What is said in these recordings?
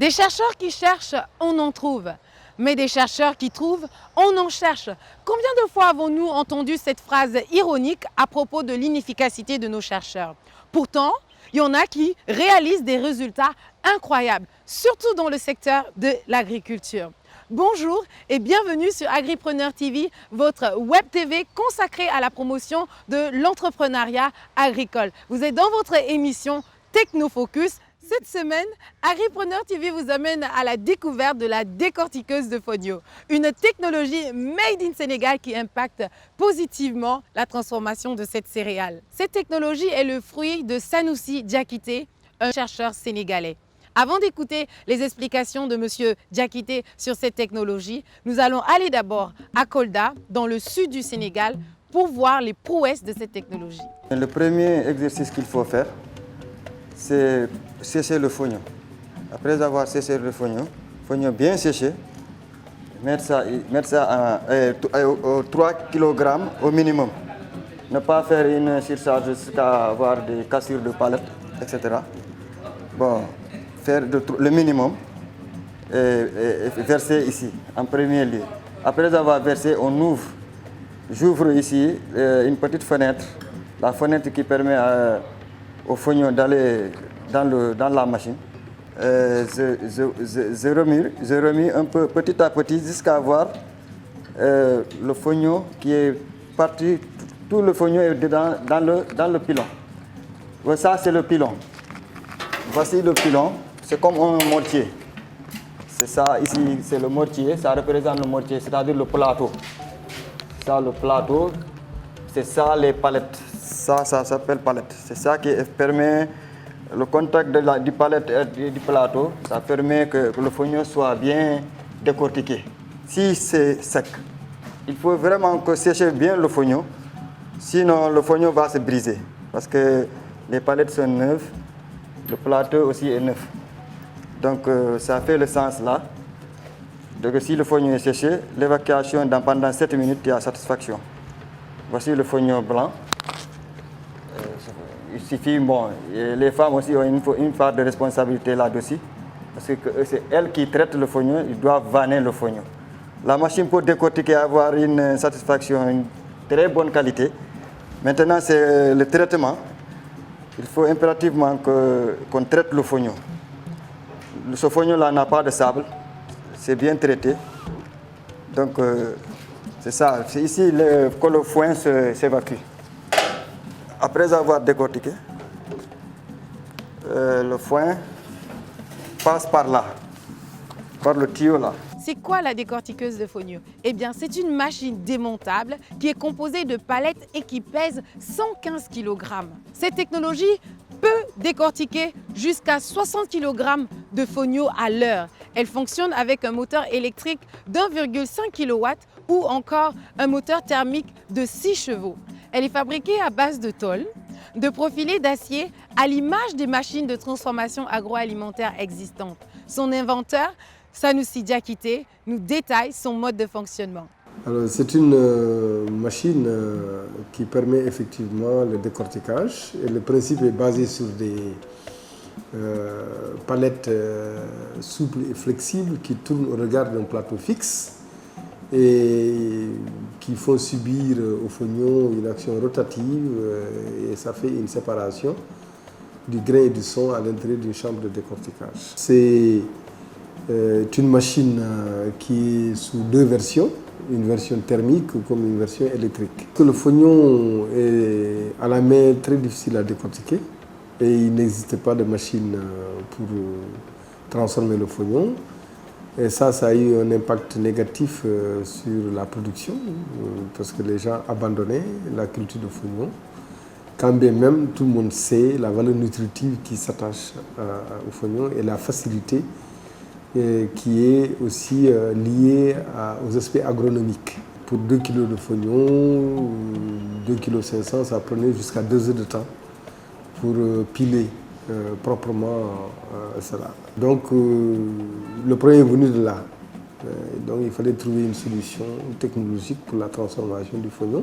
Des chercheurs qui cherchent, on en trouve. Mais des chercheurs qui trouvent, on en cherche. Combien de fois avons-nous entendu cette phrase ironique à propos de l'inefficacité de nos chercheurs? Pourtant, il y en a qui réalisent des résultats incroyables, surtout dans le secteur de l'agriculture. Bonjour et bienvenue sur Agripreneur TV, votre web TV consacrée à la promotion de l'entrepreneuriat agricole. Vous êtes dans votre émission Technofocus. Cette semaine, Agripreneur TV vous amène à la découverte de la décortiqueuse de fonio, une technologie made in Sénégal qui impacte positivement la transformation de cette céréale. Cette technologie est le fruit de Sanoussi Diakité, un chercheur sénégalais. Avant d'écouter les explications de M. Diakité sur cette technologie, nous allons aller d'abord à Kolda, dans le sud du Sénégal, pour voir les prouesses de cette technologie. Le premier exercice qu'il faut faire, c'est sécher le fonio. Après avoir séché le fonio bien séché, mettre ça à 3 kg au minimum. Ne pas faire une surcharge jusqu'à avoir des cassures de palette, etc. Bon, faire le minimum et verser ici, en premier lieu. Après avoir versé, j'ouvre ici une petite fenêtre, la fenêtre qui permet au fonio d'aller dans la machine. Je remue un peu petit à petit jusqu'à avoir le fonio qui est parti, tout le fonio est dedans dans le pilon. Ça c'est le pilon. Voici le pilon, c'est comme un mortier. C'est ça ici, c'est le mortier, ça représente le mortier, c'est-à-dire le plateau. Ça le plateau, c'est ça les palettes. Ça s'appelle palette. C'est ça qui permet le contact du palette et du plateau. Ça permet que le fonio soit bien décortiqué. Si c'est sec, il faut vraiment que sécher bien le fonio. Sinon, le fonio va se briser. Parce que les palettes sont neuves, le plateau aussi est neuf. Donc, ça fait le sens là. Donc, si le fonio est séché, l'évacuation pendant 7 minutes, il y a satisfaction. Voici le fonio blanc. Il suffit, les femmes aussi ont une part de responsabilité là-dessus, parce que c'est elles qui traitent le fonio, ils doivent vanner le fonio. La machine pour décortiquer, avoir une satisfaction, une très bonne qualité. Maintenant, c'est le traitement. Il faut impérativement qu'on traite le fonio. Ce fonio-là n'a pas de sable, c'est bien traité. Donc, c'est ça. C'est ici que le foin s'évacue. Après avoir décortiqué, le foin passe par là, par le tuyau là. C'est quoi la décortiqueuse de fonio? Eh bien, c'est une machine démontable qui est composée de palettes et qui pèse 115 kg. Cette technologie peut décortiquer jusqu'à 60 kg de fonio à l'heure. Elle fonctionne avec un moteur électrique d'1,5 kW ou encore un moteur thermique de 6 chevaux. Elle est fabriquée à base de tôle, de profilés d'acier à l'image des machines de transformation agroalimentaire existantes. Son inventeur, Sanoussi Diakité, nous détaille son mode de fonctionnement. C'est une machine qui permet effectivement le décortiquage. Et le principe est basé sur des palettes souples et flexibles qui tournent au regard d'un plateau fixe et qui font subir au fonio une action rotative et ça fait une séparation du grain et du son à l'intérieur d'une chambre de décortiquage. C'est une machine qui est sous deux versions, une version thermique comme une version électrique. Le fonio est à la main très difficile à décortiquer et il n'existe pas de machine pour transformer le fonio. Et ça a eu un impact négatif sur la production parce que les gens abandonnaient la culture de fonio. Quand bien même tout le monde sait la valeur nutritive qui s'attache au fonio et la facilité qui est aussi liée aux aspects agronomiques. Pour 2 kg de fonio, 2,5 kg, ça prenait jusqu'à 2 heures de temps pour piler proprement cela. Donc le problème est venu de là. Donc il fallait trouver une solution technologique pour la transformation du fonio,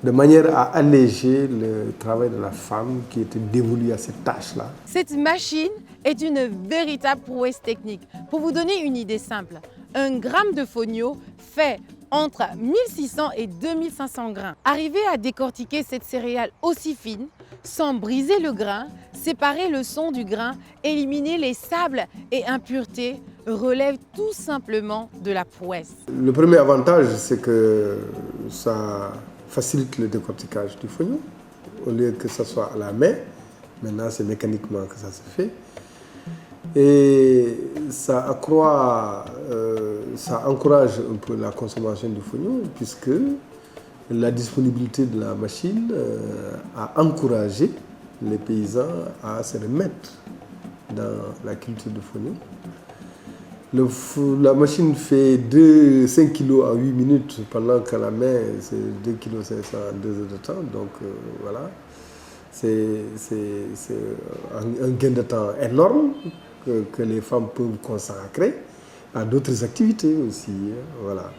de manière à alléger le travail de la femme qui était dévolue à cette tâche-là. Cette machine est une véritable prouesse technique. Pour vous donner une idée simple, un gramme de fonio fait entre 1600 et 2500 grains. Arriver à décortiquer cette céréale aussi fine, sans briser le grain, séparer le son du grain, éliminer les sables et impuretés, relève tout simplement de la prouesse. Le premier avantage, c'est que ça facilite le décortiquage du fonio. Au lieu que ce soit à la main, maintenant c'est mécaniquement que ça se fait. Et ça encourage un peu la consommation du fonio, puisque la disponibilité de la machine a encouragé les paysans à se remettre dans la culture du fonio. La machine fait 5 kg à 8 minutes, pendant qu'à la main, c'est 2,5 kg en 2 heures de temps. Donc voilà, c'est un gain de temps énorme que les femmes peuvent consacrer à d'autres activités aussi. Voilà.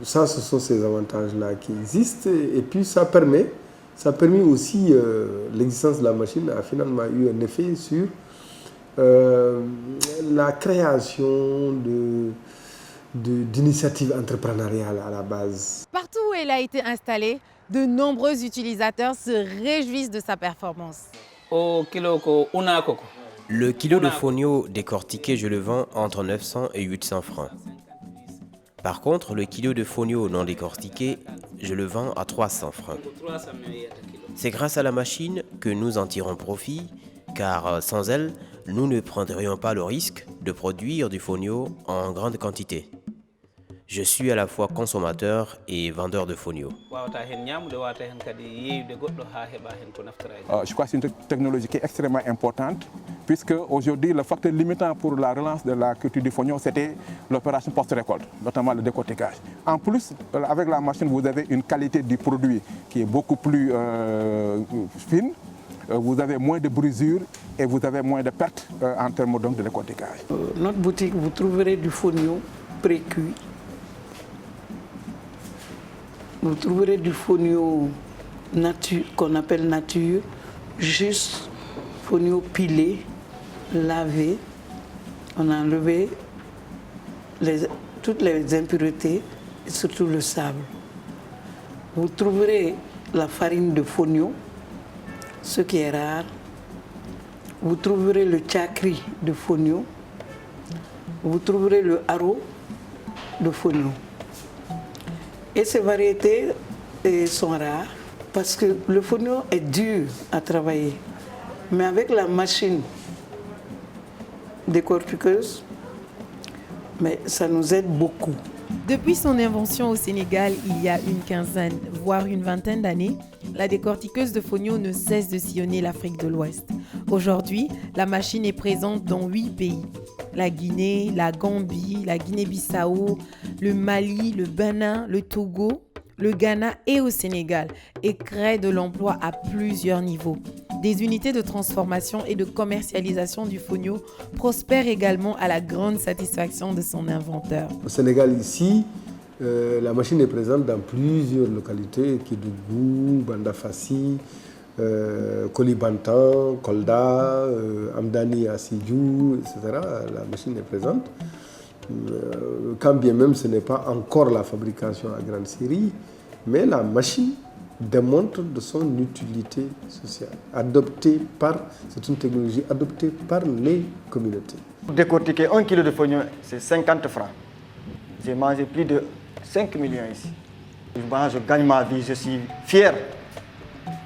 Ça, ce sont ces avantages-là qui existent. Et puis ça permet aussi, l'existence de la machine a finalement eu un effet sur la création d'initiatives entrepreneuriales à la base. Partout où elle a été installée, de nombreux utilisateurs se réjouissent de sa performance. Le kilo de fonio décortiqué, je le vends entre 900 et 800 francs. Par contre, le kilo de fonio non décortiqué, je le vends à 300 francs. C'est grâce à la machine que nous en tirons profit, car sans elle, nous ne prendrions pas le risque de produire du fonio en grande quantité. Je suis à la fois consommateur et vendeur de fonio. Je crois que c'est une technologie qui est extrêmement importante, puisque aujourd'hui, le facteur limitant pour la relance de la culture du fonio, c'était l'opération post-récolte, notamment le décortiquage. En plus, avec la machine, vous avez une qualité du produit qui est beaucoup plus fine. Vous avez moins de brisures et vous avez moins de pertes en termes donc de décortiquage. Notre boutique, vous trouverez du fonio pré-cuit. Vous trouverez du fonio nature, qu'on appelle nature, juste fonio pilé, lavé. On a enlevé toutes les impuretés et surtout le sable. Vous trouverez la farine de fonio, ce qui est rare. Vous trouverez le tchakri de fonio. Vous trouverez le haro de fonio. Et ces variétés sont rares parce que le fonio est dur à travailler. Mais avec la machine décortiqueuse, mais ça nous aide beaucoup. Depuis son invention au Sénégal il y a une quinzaine, voire une vingtaine d'années, la décortiqueuse de fonio ne cesse de sillonner l'Afrique de l'Ouest. Aujourd'hui, la machine est présente dans 8 pays. La Guinée, la Gambie, la Guinée-Bissau, le Mali, le Bénin, le Togo, le Ghana et au Sénégal et crée de l'emploi à plusieurs niveaux. Des unités de transformation et de commercialisation du fonio prospèrent également à la grande satisfaction de son inventeur. Au Sénégal, ici, la machine est présente dans plusieurs localités, Kédougou, Bandafassi, Kolibantan, Kolda, Amdani à Sidiou, etc. La machine est présente. Quand bien même ce n'est pas encore la fabrication à grande série, mais la machine démontre de son utilité sociale. C'est une technologie adoptée par les communautés. Décortiquer 1 kg de fonio, c'est 50 francs. J'ai mangé plus de 5 millions ici. Je gagne ma vie, je suis fier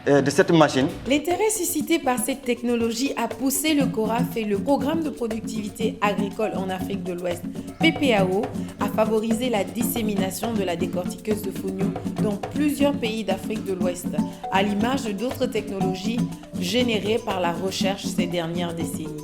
de cette machine. L'intérêt suscité par cette technologie a poussé le CORAF et le Programme de productivité agricole en Afrique de l'Ouest, PPAO, à favoriser la dissémination de la décortiqueuse de fonio dans plusieurs pays d'Afrique de l'Ouest, à l'image d'autres technologies générées par la recherche ces dernières décennies.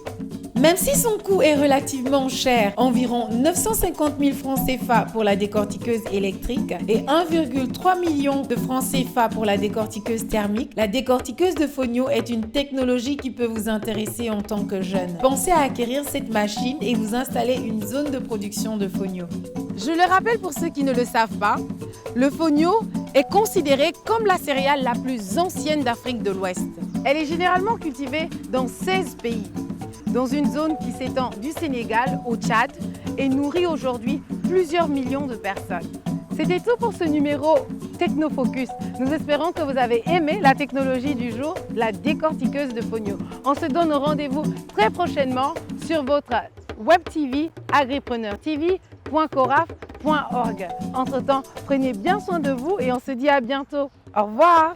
Même si son coût est relativement cher, environ 950 000 francs CFA pour la décortiqueuse électrique et 1,3 million de francs CFA pour la décortiqueuse thermique, la décortiqueuse de fonio est une technologie qui peut vous intéresser en tant que jeune. Pensez à acquérir cette machine et vous installer une zone de production de fonio. Je le rappelle pour ceux qui ne le savent pas, le fonio est considéré comme la céréale la plus ancienne d'Afrique de l'Ouest. Elle est généralement cultivée dans 16 pays, dans une zone qui s'étend du Sénégal au Tchad et nourrit aujourd'hui plusieurs millions de personnes. C'était tout pour ce numéro Technofocus. Nous espérons que vous avez aimé la technologie du jour, la décortiqueuse de Fonio. On se donne rendez-vous très prochainement sur votre web TV agripreneurtv.coraf.org. Entre-temps, prenez bien soin de vous et on se dit à bientôt. Au revoir.